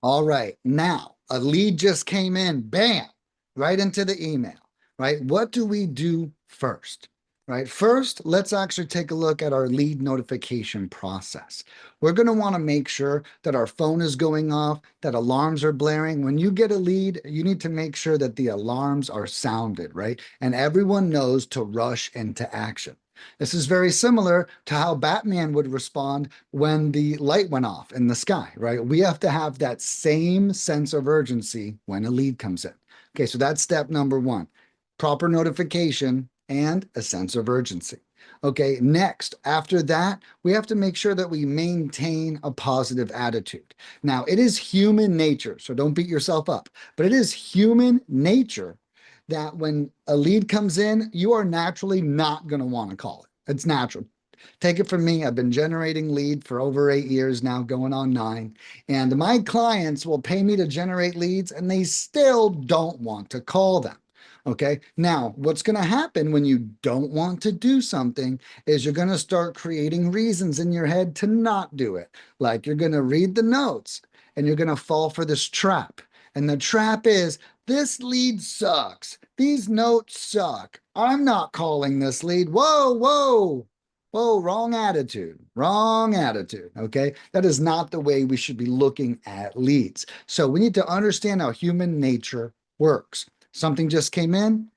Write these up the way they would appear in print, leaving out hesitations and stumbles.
All right. Now, a lead just came in, bam, right into the email, right? What do we do first? Right. First, let's actually take a look at our lead notification process. We're going to want to make sure that our phone is going off, that alarms are blaring. When you get a lead, you need to make sure that the alarms are sounded, right? And everyone knows to rush into action. This is very similar to how Batman would respond when the light went off in the sky, right? We have to have that same sense of urgency when a lead comes in. Okay, so that's step number one, proper notification and a sense of urgency. Okay, next, after that, we have to make sure that we maintain a positive attitude. Now, it is human nature, so don't beat yourself up, but it is human nature that when a lead comes in, you are naturally not going to want to call it. It's natural. Take it from me. I've been generating lead for over 8 years now, going on 9. And my clients will pay me to generate leads and they still don't want to call them. Okay. Now, what's going to happen when you don't want to do something is you're going to start creating reasons in your head to not do it. Like you're going to read the notes and you're going to fall for this trap. And the trap is this lead sucks. These notes suck. I'm not calling this lead. Whoa, whoa. Whoa, wrong attitude, wrong attitude. Okay. That is not the way we should be looking at leads. So we need to understand how human nature works. Something just came in.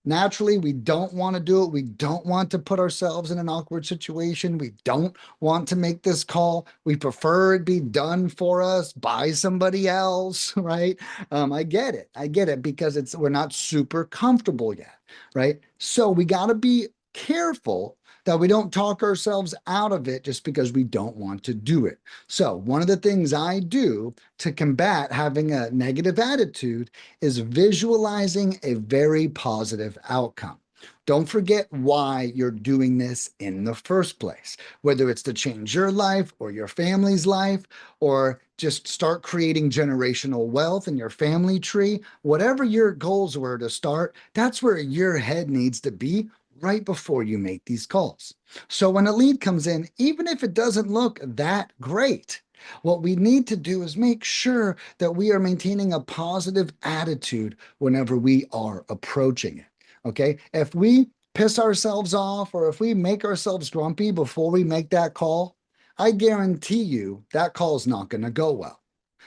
Naturally, we don't want to do it. We don't want to put ourselves in an awkward situation. We don't want to make this call. We prefer it be done for us by somebody else, right? I get it. I get it because we're not super comfortable yet, right? So we got to be careful that we don't talk ourselves out of it just because we don't want to do it. So, one of the things I do to combat having a negative attitude is visualizing a very positive outcome. Don't forget why you're doing this in the first place, whether it's to change your life or your family's life, or just start creating generational wealth in your family tree. Whatever your goals were to start, that's where your head needs to be right before you make these calls. So when a lead comes in, even if it doesn't look that great, what we need to do is make sure that we are maintaining a positive attitude whenever we are approaching it. Okay. If we piss ourselves off or if we make ourselves grumpy before we make that call, I guarantee you that call is not going to go well.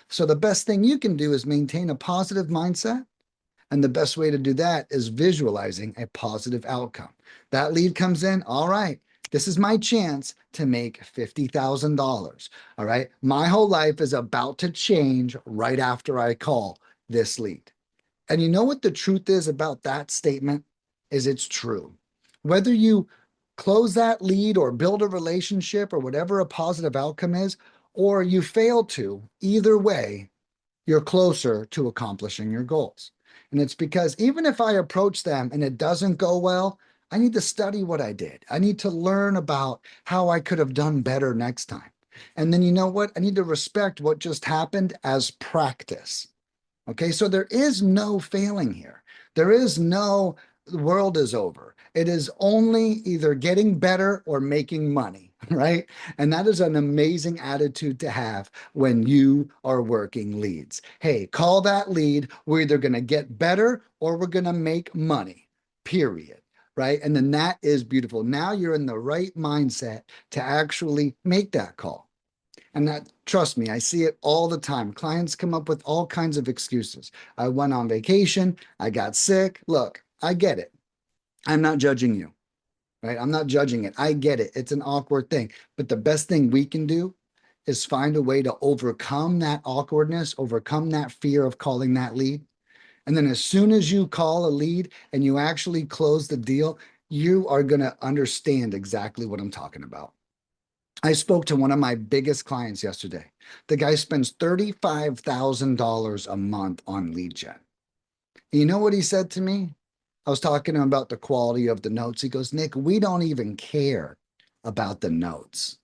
So the best thing you can do is maintain a positive mindset, and the best way to do that is visualizing a positive outcome. That lead comes in, all right, this is my chance to make $50,000. All right. My whole life is about to change right after I call this lead. And you know what the truth is about that statement? Is it's true. Whether you close that lead or build a relationship or whatever a positive outcome is, or you fail to, either way, you're closer to accomplishing your goals. And it's because even if I approach them and it doesn't go well, I need to study what I did. I need to learn about how I could have done better next time. And then you know what? I need to respect what just happened as practice. Okay, so there is no failing here. There is no the world is over. It is only either getting better or making money, right? And that is an amazing attitude to have when you are working leads. Hey, call that lead. We're either going to get better or we're going to make money, period. Right. And then that is beautiful. Now you're in the right mindset to actually make that call. And that, trust me, I see it all the time. Clients come up with all kinds of excuses. I went on vacation. I got sick. Look, I get it. I'm not judging you, right? I'm not judging it. I get it. It's an awkward thing. But the best thing we can do is find a way to overcome that awkwardness, overcome that fear of calling that lead. And then as soon as you call a lead and you actually close the deal, you are going to understand exactly what I'm talking about. I spoke to one of my biggest clients yesterday. The guy spends $35,000 a month on lead gen. You know what he said to me? I was talking to him about the quality of the notes. He goes, Nick, we don't even care about the notes.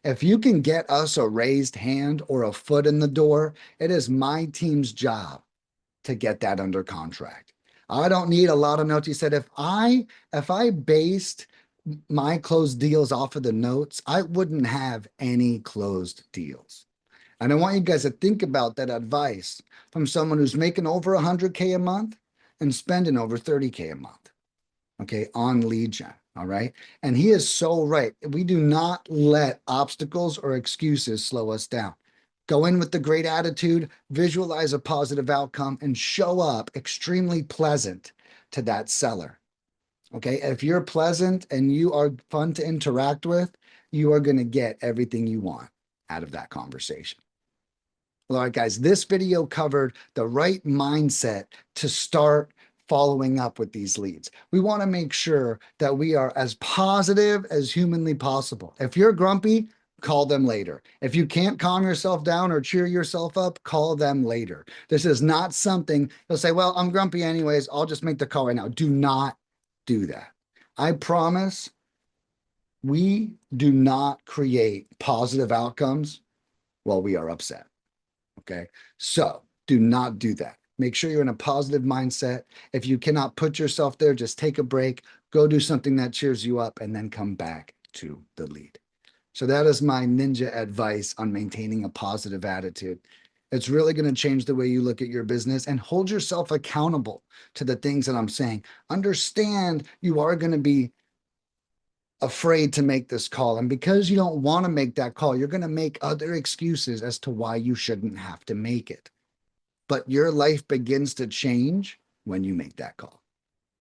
If you can get us a raised hand or a foot in the door, it is my team's job to get that under contract. I don't need a lot of notes. He said, if I based my closed deals off of the notes, I wouldn't have any closed deals. And I want you guys to think about that advice from someone who's making over 100K a month and spending over 30K a month, okay, on lead gen. All right. And he is so right. We do not let obstacles or excuses slow us down. Go in with the great attitude, visualize a positive outcome, and show up extremely pleasant to that seller. Okay. If you're pleasant and you are fun to interact with, you are going to get everything you want out of that conversation. All right, guys, this video covered the right mindset to start following up with these leads. We want to make sure that we are as positive as humanly possible. If you're grumpy, call them later. If you can't calm yourself down or cheer yourself up, call them later. This is not something you'll say, well, I'm grumpy anyways. I'll just make the call right now. Do not do that. I promise we do not create positive outcomes while we are upset. Okay. So do not do that. Make sure you're in a positive mindset. If you cannot put yourself there, just take a break, go do something that cheers you up, and then come back to the lead. So that is my ninja advice on maintaining a positive attitude. It's really going to change the way you look at your business and hold yourself accountable to the things that I'm saying. Understand you are going to be afraid to make this call. And because you don't want to make that call, you're going to make other excuses as to why you shouldn't have to make it. But your life begins to change when you make that call.